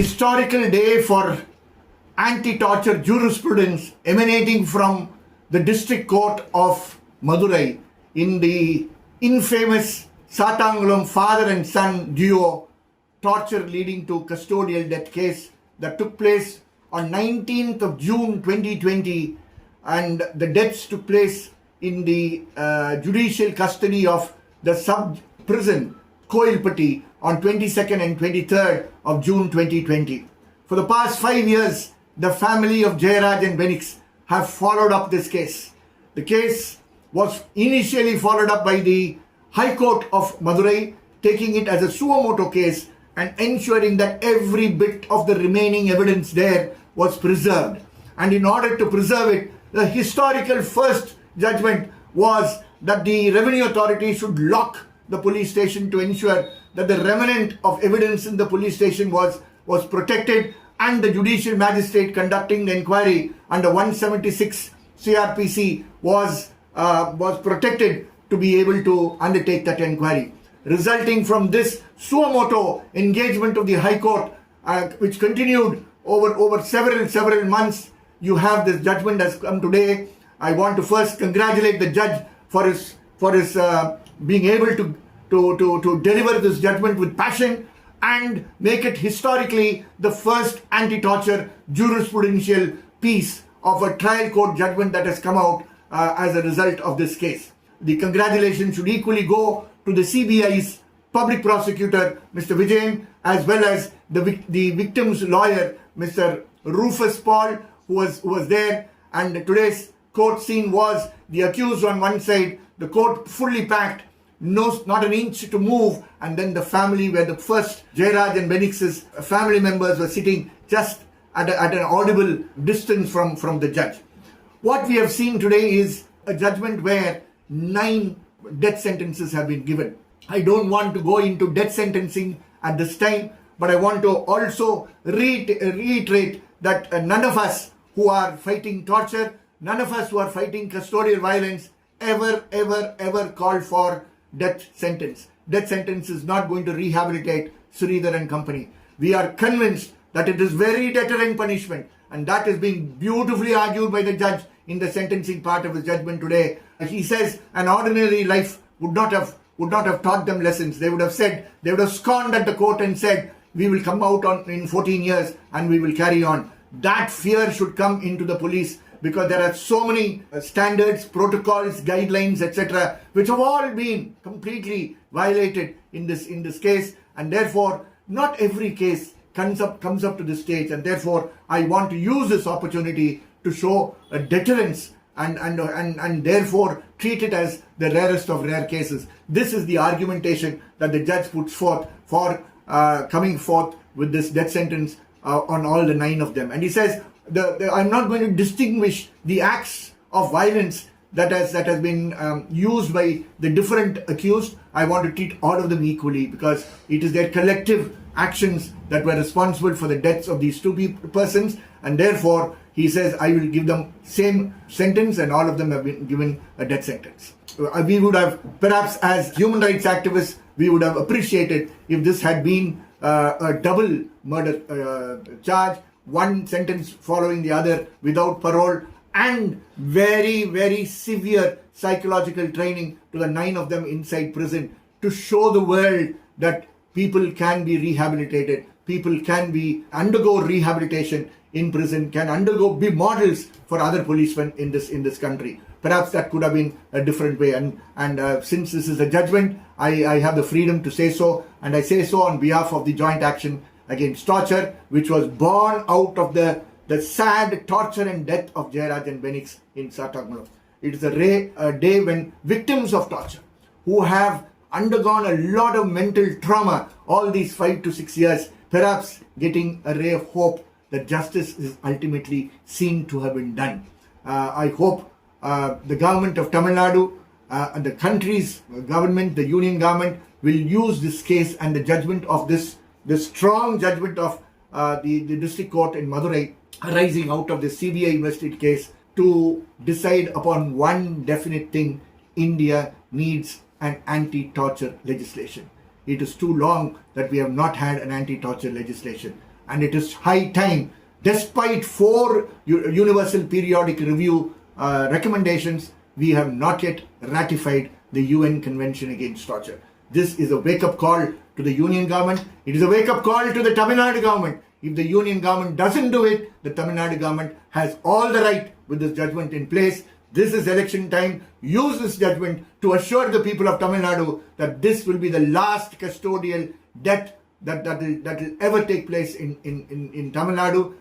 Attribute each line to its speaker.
Speaker 1: historical day for anti-torture jurisprudence emanating from the District Court of Madurai in the infamous Sathankulam father and son duo torture leading to custodial death case that took place on 19th of June 2020, and the deaths took place in the judicial custody of the sub-prison Koilpatti on 22nd and 23rd of June 2020. For the past 5 years, the family of Jayaraj and Benix have followed up this case. The case was initially followed up by the High Court of Madurai, taking it as a suo motu case and ensuring that every bit of the remaining evidence there was preserved. And in order to preserve it, the historical first judgment was that the revenue authority should lock the police station to ensure that the remnant of evidence in the police station was protected, and the judicial magistrate conducting the inquiry under 176 CRPC was protected to be able to undertake that inquiry. Resulting from this suo motu engagement of the High Court, which continued over several months, you have this judgment has come today. I want to first congratulate the judge for his being able to deliver this judgment with passion and make it historically the first anti-torture jurisprudential piece of a trial court judgment that has come out as a result of this case. The congratulations should equally go to the CBI's public prosecutor, Mr. Vijayan, as well as the victim's lawyer, Mr. Rufus Paul, who was there. And today's court scene was the accused on one side, the court fully packed, not an inch to move, and then the family, where the first Jayaraj and Benix's family members were sitting just at an audible distance from the judge. What we have seen today is a judgment where 9 death sentences have been given. I don't want to go into death sentencing at this time, but I want to also reiterate that none of us who are fighting torture, none of us who are fighting custodial violence ever call for death sentence. Death sentence is not going to rehabilitate Sridhar and company. We are convinced that it is very deterrent punishment, and that is being beautifully argued by the judge in the sentencing part of his judgment today. He says an ordinary life would not have taught them lessons. They would have scorned at the court and said, we will come out in 14 years and we will carry on. That fear should come into the police, because there are so many standards, protocols, guidelines, etc., which have all been completely violated in this case, and therefore not every case comes up to this stage, and therefore I want to use this opportunity to show a deterrence and therefore treat it as the rarest of rare cases. This is the argumentation that the judge puts forth for coming forth with this death sentence on all the 9 of them. And he says, I'm not going to distinguish the acts of violence that has been used by the different accused. I want to treat all of them equally, because it is their collective actions that were responsible for the deaths of these 2 persons, and therefore he says I will give them same sentence, and all of them have been given a death sentence. We would have, perhaps as human rights activists, we would have appreciated if this had been a double murder charge, one sentence following the other without parole, and very severe psychological training to the 9 of them inside prison, to show the world that people can be rehabilitated, people can undergo rehabilitation in prison, can be models for other policemen in this country. Perhaps that could have been a different way, and since this is a judgment, I have the freedom to say so, and I say so on behalf of the joint action against torture, which was born out of the sad torture and death of Jayaraj and Benix in Sathankulam. It is a day when victims of torture, who have undergone a lot of mental trauma all these 5 to 6 years, perhaps getting a ray of hope that justice is ultimately seen to have been done. I hope the government of Tamil Nadu and the country's government, the union government, will use this case and the judgment of this strong judgment of the district court in Madurai arising out of the CBI investigation case to decide upon one definite thing: India needs an anti-torture legislation. It is too long that we have not had an anti-torture legislation. and it is high time. Despite 4 Universal Periodic Review recommendations, we have not yet ratified the UN Convention Against Torture. This is a wake-up call to the Union government. It is a wake-up call to the Tamil Nadu government. If the Union government doesn't do it, the Tamil Nadu government has all the right with this judgment in place. This is election time. Use this judgment to assure the people of Tamil Nadu that this will be the last custodial death that will ever take place in Tamil Nadu.